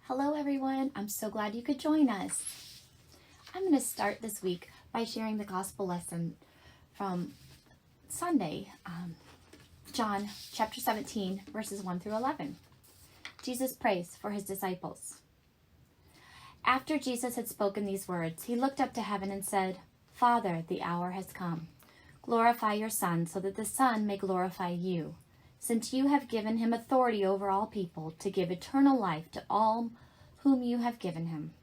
Hello everyone, I'm so glad you could join us. I'm going to start this week by sharing the gospel lesson from Sunday, John chapter 17, verses 1 through 11. Jesus prays for his disciples. After Jesus had spoken these words, he looked up to heaven and said, "Father, the hour has come. Glorify your Son, so that the Son may glorify you, since you have given him authority over all people to give eternal life to all whom you have given him.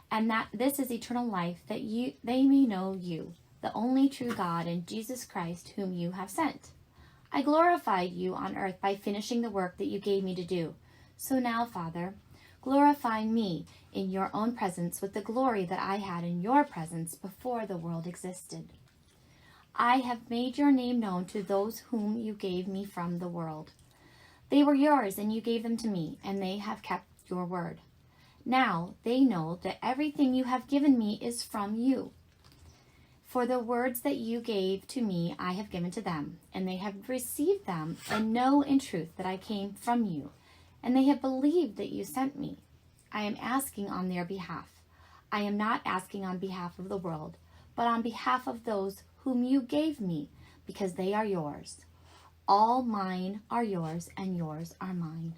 And that this is eternal life, that they may know you, the only true God, and Jesus Christ, whom you have sent. I glorified you on earth by finishing the work that you gave me to do. So now, Father, glorify me in your own presence with the glory that I had in your presence before the world existed. I have made your name known to those whom you gave me from the world. They were yours, and you gave them to me, and they have kept your word. Now they know that everything you have given me is from you. For the words that you gave to me I have given to them, and they have received them, and know in truth that I came from you, and they have believed that you sent me. I am asking on their behalf. I am not asking on behalf of the world, but on behalf of those whom you gave me, because they are yours. All mine are yours, and yours are mine.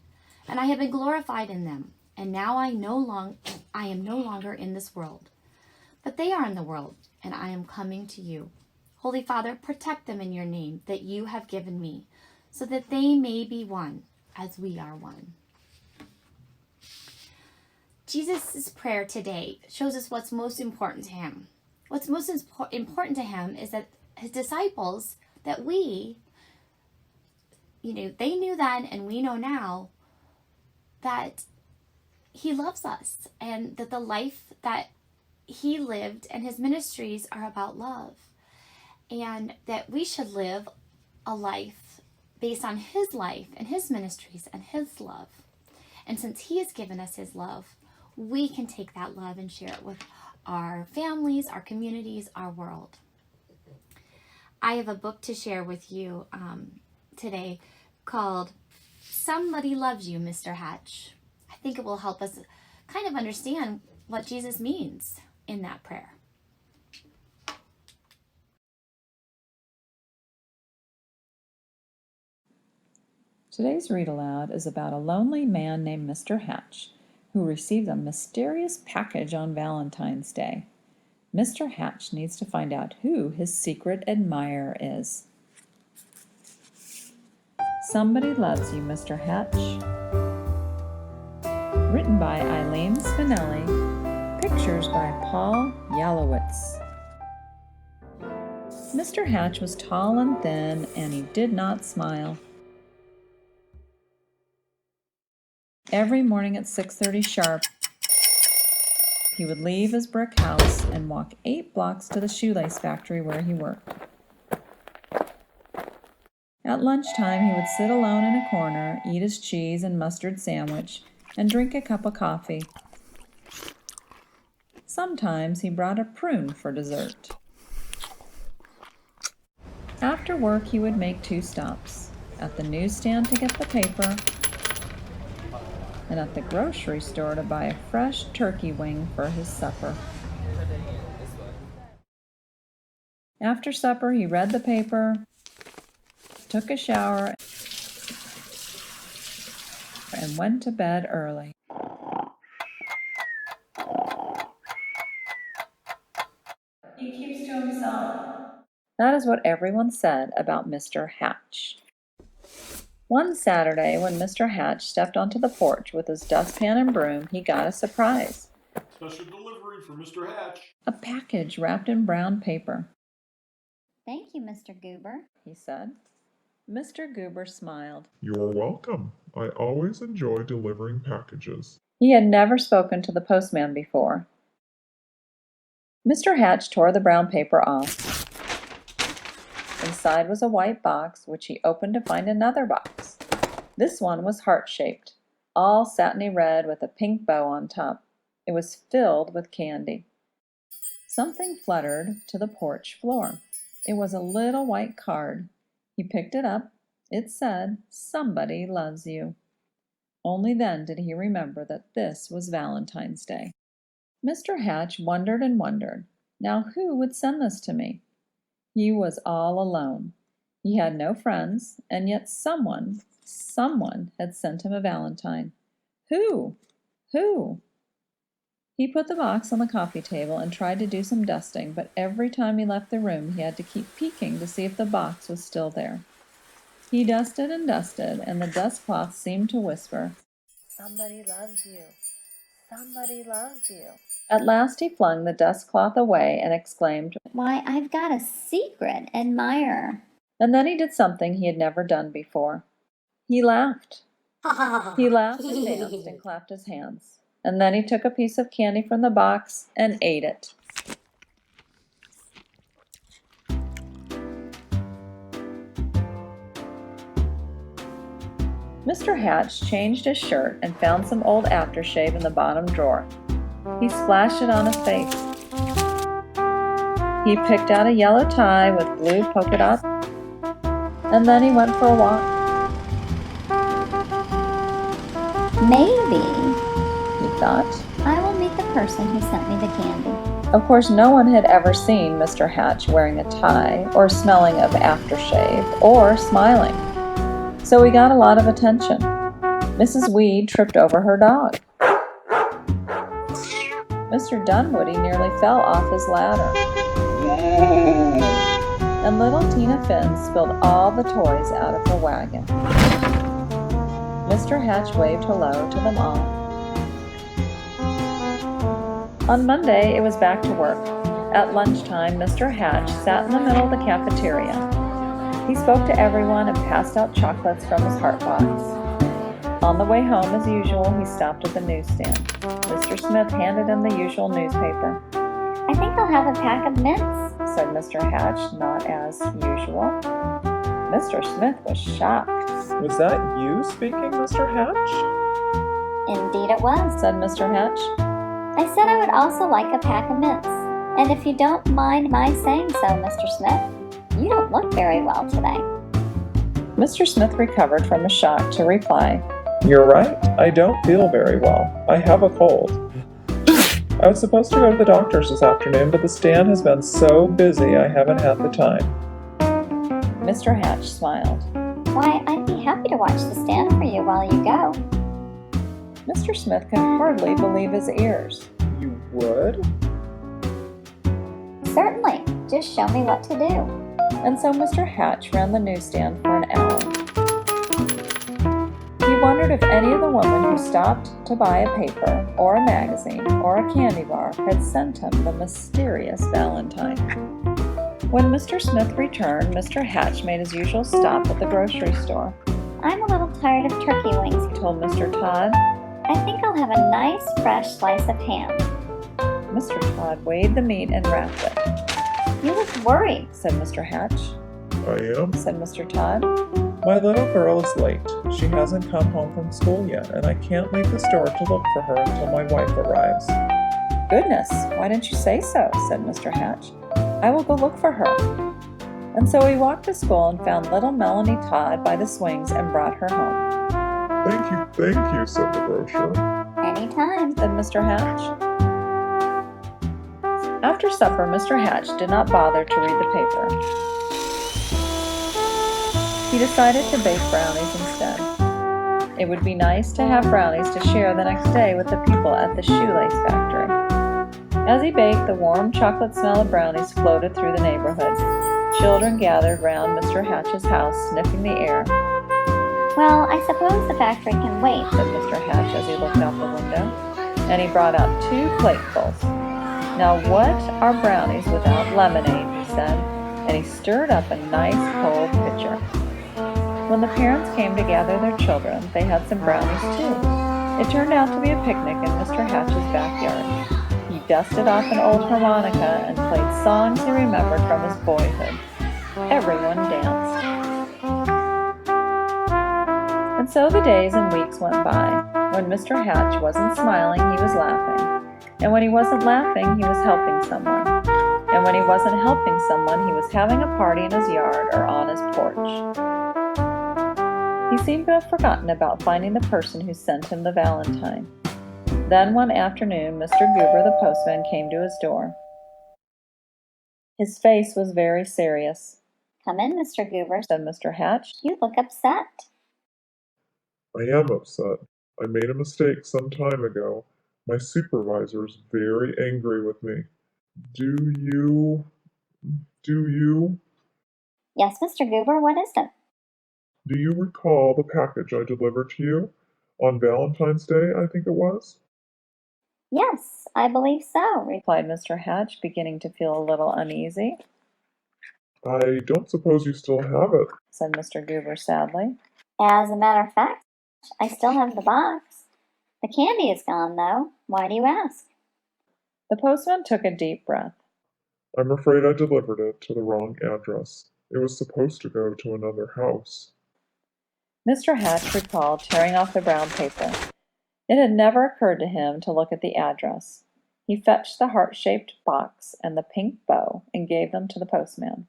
And I have been glorified in them. And now I am no longer in this world. But they are in the world, and I am coming to you. Holy Father, protect them in your name that you have given me, so that they may be one, as we are one. Jesus' prayer today shows us what's most important to him. What's most important to him is that his disciples, that we, they knew then and we know now that he loves us, and that the life that he lived and his ministries are about love, and that we should live a life based on his life and his ministries and his love. And since he has given us his love, we can take that love and share it with our families, our communities, our world. I have a book to share with you today called Somebody Loves You, Mr. Hatch. I think it will help us kind of understand what Jesus means in that prayer. Today's read aloud is about a lonely man named Mr. Hatch who received a mysterious package on Valentine's Day. Mr. Hatch needs to find out who his secret admirer is. Somebody Loves You, Mr. Hatch. Written by Eileen Spinelli. Pictures by Paul Yalowitz. Mr. Hatch was tall and thin, and he did not smile. Every morning at 6:30 sharp, he would leave his brick house and walk 8 blocks to the shoelace factory where he worked. At lunchtime, he would sit alone in a corner, eat his cheese and mustard sandwich, and drink a cup of coffee. Sometimes he brought a prune for dessert. After work, he would make 2 stops, at the newsstand to get the paper, and at the grocery store to buy a fresh turkey wing for his supper. After supper, he read the paper, took a shower, and went to bed early. He keeps to himself. That is what everyone said about Mr. Hatch. One Saturday, when Mr. Hatch stepped onto the porch with his dustpan and broom, he got a surprise. Special delivery for Mr. Hatch. A package wrapped in brown paper. Thank you, Mr. Goober, He said. Mr. Goober smiled. You're welcome. I always enjoy delivering packages. He had never spoken to the postman before. Mr. Hatch tore the brown paper off. Inside was a white box, which he opened to find another box. This one was heart-shaped, all satiny red with a pink bow on top. It was filled with candy. Something fluttered to the porch floor. It was a little white card. He picked it up. It said, "Somebody loves you." Only then did he remember that this was Valentine's Day. Mr. Hatch wondered and wondered. Now who would send this to me? He was all alone. He had no friends, and yet someone had sent him a valentine. Who? Who? He put the box on the coffee table and tried to do some dusting, but every time he left the room he had to keep peeking to see if the box was still there. He dusted and dusted, and the dust cloth seemed to whisper, "Somebody loves you. Somebody loves you." At last he flung the dust cloth away and exclaimed, Why, I've got a secret admirer. and then he did something he had never done before. He laughed. He laughed and danced and clapped his hands. And then he took a piece of candy from the box and ate it. Mr. Hatch changed his shirt and found some old aftershave in the bottom drawer. He splashed it on his face. He picked out a yellow tie with blue polka dots, and then he went for a walk. Maybe He thought. I will meet the person who sent me the candy. Of course, no one had ever seen Mr. Hatch wearing a tie, or smelling of aftershave, or smiling. So he got a lot of attention. Mrs. Weed tripped over her dog. Mr. Dunwoody nearly fell off his ladder. And little Tina Finn spilled all the toys out of her wagon. Mr. Hatch waved hello to them all. On Monday, it was back to work. At lunchtime, Mr. Hatch sat in the middle of the cafeteria. He spoke to everyone and passed out chocolates from his heart box. On the way home, as usual, he stopped at the newsstand. Mr. Smith handed him the usual newspaper. I think I'll have a pack of mints, said Mr. Hatch, not as usual. Mr. Smith was shocked. Was that you speaking, Mr. Hatch? Indeed it was. Said Mr. Hatch. I said I would also like a pack of mints. And if you don't mind my saying so, Mr. Smith, you don't look very well today. Mr. Smith recovered from a shock to reply, You're right. I don't feel very well. I have a cold. I was supposed to go to the doctor's this afternoon, but the stand has been so busy I haven't had the time. Mr. Hatch smiled. Why, I'd be happy to watch the stand for you while you go. Mr. Smith could hardly believe his ears. You would? Certainly. Just show me what to do. And so Mr. Hatch ran the newsstand for an hour. He wondered if any of the women who stopped to buy a paper, or a magazine, or a candy bar had sent him the mysterious valentine. When Mr. Smith returned, Mr. Hatch made his usual stop at the grocery store. I'm a little tired of turkey wings, He told Mr. Todd. I think I'll have a nice fresh slice of ham. Mr. Todd weighed the meat and wrapped it. You look worried. Said Mr. Hatch. I am. Said Mr. Todd. My little girl is late. She hasn't come home from school yet, and I can't leave the store to look for her until my wife arrives. Goodness, why didn't you say so? Said Mr. Hatch. I will go look for her. And so he walked to school and found little Melanie Todd by the swings and brought her home. Thank you, said the grocer. Anytime. Said Mr. Hatch. After supper, Mr. Hatch did not bother to read the paper. He decided to bake brownies instead. It would be nice to have brownies to share the next day with the people at the shoelace factory. As he baked, the warm chocolate smell of brownies floated through the neighborhood. Children gathered round Mr. Hatch's house, sniffing the air. Well, I suppose the factory can wait. Said Mr. Hatch as he looked out the window. And he brought out 2 platefuls. Now what are brownies without lemonade, he said, and he stirred up a nice cold pitcher. When the parents came to gather their children, they had some brownies too. It turned out to be a picnic in Mr. Hatch's backyard. He dusted off an old harmonica and played songs he remembered from his boyhood. Everyone danced. And so the days and weeks went by. When Mr. Hatch wasn't smiling, he was laughing. And when he wasn't laughing, he was helping someone. And when he wasn't helping someone, he was having a party in his yard or on his porch. He seemed to have forgotten about finding the person who sent him the valentine. Then one afternoon, Mr. Goober the postman came to his door. His face was very serious. "Come in, Mr. Goober," said Mr. Hatch. "You look upset." I am upset. I made a mistake some time ago. My supervisor is very angry with me. Do you... "Yes, Mr. Goober, what is it?" Do you recall the package I delivered to you? On Valentine's Day, I think it was? "Yes, I believe so," replied Mr. Hatch, beginning to feel a little uneasy. I don't suppose you still have it, said Mr. Goober sadly. "As a matter of fact, I still have the box. The candy is gone, though. Why do you ask?" The postman took a deep breath. I'm afraid I delivered it to the wrong address. It was supposed to go to another house. Mr. Hatch recalled tearing off the brown paper. It had never occurred to him to look at the address. He fetched the heart-shaped box and the pink bow and gave them to the postman.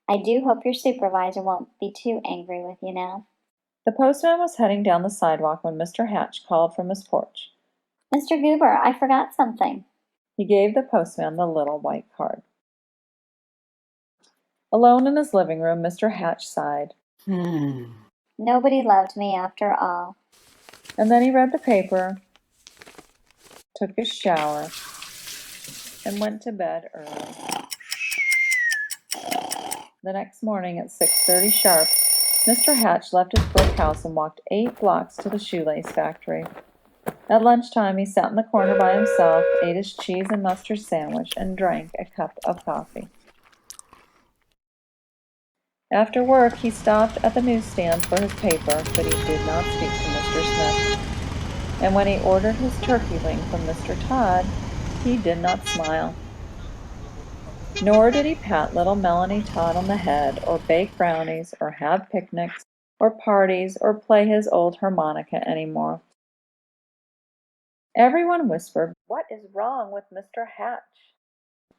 "I do hope your supervisor won't be too angry with you now." The postman was heading down the sidewalk when Mr. Hatch called from his porch. "Mr. Goober, I forgot something." He gave the postman the little white card. Alone in his living room, Mr. Hatch sighed. "Nobody loved me after all." And then he read the paper, took a shower, and went to bed early. The next morning at 6:30 sharp, Mr. Hatch left his brick house and walked 8 blocks to the shoelace factory. At lunchtime, he sat in the corner by himself, ate his cheese and mustard sandwich, and drank a cup of coffee. After work, he stopped at the newsstand for his paper, but he did not speak to Mr. Smith. And when he ordered his turkey wing from Mr. Todd, he did not smile. Nor did he pat little Melanie Todd on the head, or bake brownies, or have picnics, or parties, or play his old harmonica anymore. Everyone whispered, "What is wrong with Mr. Hatch?"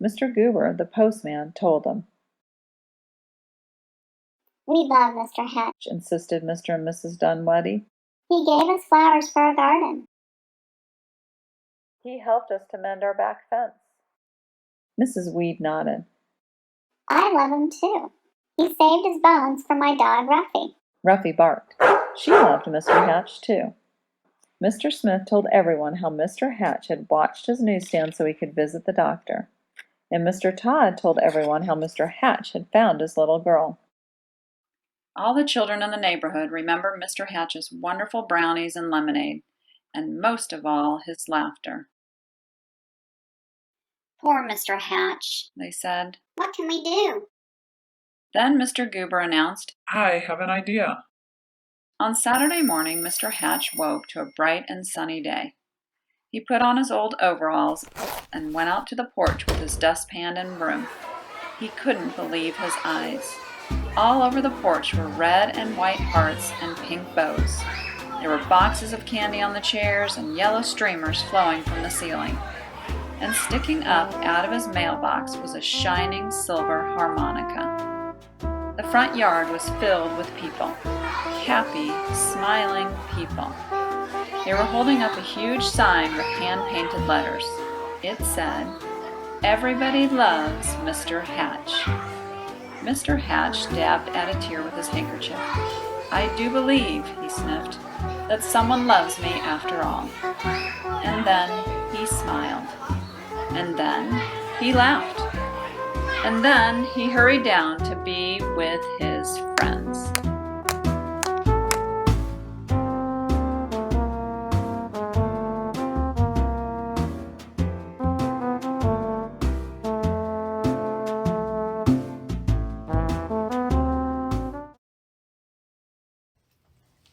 Mr. Goober, the postman, told them. "We love Mr. Hatch. Insisted Mr. and Mrs. Dunwoody. He gave us flowers for our garden." "He helped us to mend our back fence." Mrs. Weed nodded. "I love him too. He saved his bones for my dog Ruffy." Ruffy barked. She loved Mr. Hatch too. Mr. Smith told everyone how Mr. Hatch had watched his newsstand so he could visit the doctor. And Mr. Todd told everyone how Mr. Hatch had found his little girl. All the children in the neighborhood remembered Mr. Hatch's wonderful brownies and lemonade, and most of all his laughter. "Poor Mr. Hatch," they said. "What can we do?" Then Mr. Goober announced, I have an idea. On Saturday morning, Mr. Hatch woke to a bright and sunny day. He put on his old overalls and went out to the porch with his dustpan and broom. He couldn't believe his eyes. All over the porch were red and white hearts and pink bows. There were boxes of candy on the chairs and yellow streamers flowing from the ceiling. And sticking up out of his mailbox was a shining silver harmonica. The front yard was filled with people. Happy, smiling people. They were holding up a huge sign with hand-painted letters. It said, "Everybody loves Mr. Hatch." Mr. Hatch dabbed at a tear with his handkerchief. "I do believe," he sniffed, "that someone loves me after all." And then he smiled. And then he laughed. And then he hurried down to be with his friends.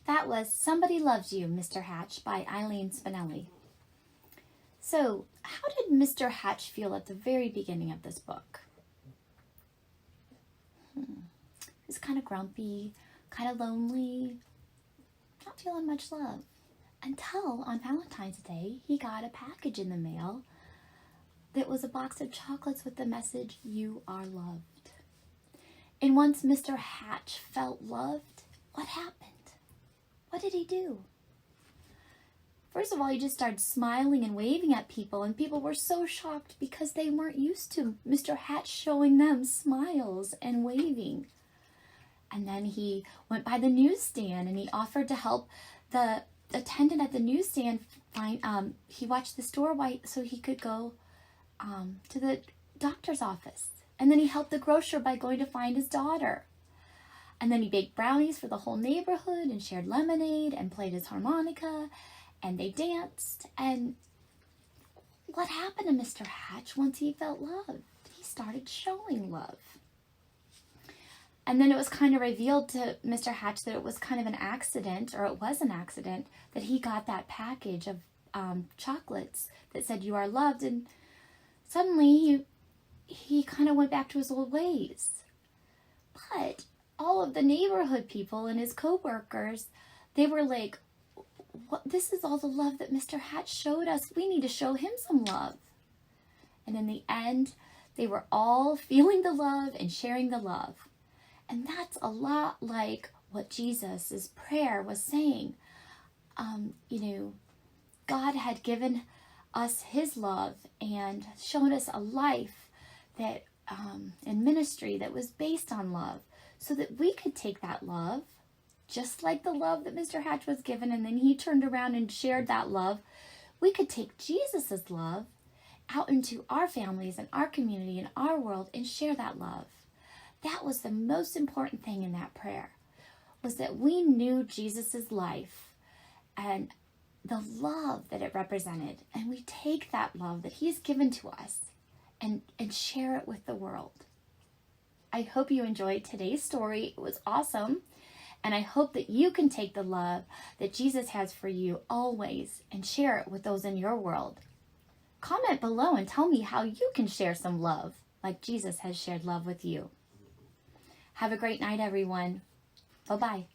That was Somebody Loves You, Mr. Hatch by Eileen Spinelli. So, how did Mr. Hatch feel at the very beginning of this book? He was kind of grumpy, kind of lonely, not feeling much love. Until on Valentine's Day, he got a package in the mail that was a box of chocolates with the message, "You are loved." And once Mr. Hatch felt loved, what happened? What did he do? First of all, he just started smiling and waving at people, and people were so shocked because they weren't used to Mr. Hatch showing them smiles and waving. And then he went by the newsstand and he offered to help the attendant at the newsstand find, he watched the store so he could go to the doctor's office. And then he helped the grocer by going to find his daughter. And then he baked brownies for the whole neighborhood and shared lemonade and played his harmonica. And they danced. And what happened to Mr. Hatch once he felt loved? He started showing love. And then it was kind of revealed to Mr. Hatch that it was kind of an accident, or it was an accident, that he got that package of chocolates that said, "You are loved." And suddenly he kind of went back to his old ways. But all of the neighborhood people and his co-workers, they were like, this is all the love that Mr. Hatch showed us. We need to show him some love. And in the end, they were all feeling the love and sharing the love. And that's a lot like what Jesus' prayer was saying. God had given us his love and shown us a life that in ministry that was based on love, so that we could take that love, just like the love that Mr. Hatch was given, and then he turned around and shared that love. We could take Jesus's love out into our families and our community and our world and share that love. That was the most important thing in that prayer, was that we knew Jesus's life and the love that it represented, and we take that love that he's given to us and share it with the world. I hope you enjoyed today's story. It was awesome. And I hope that you can take the love that Jesus has for you always and share it with those in your world. Comment below and tell me how you can share some love like Jesus has shared love with you. Have a great night, everyone. Bye-bye.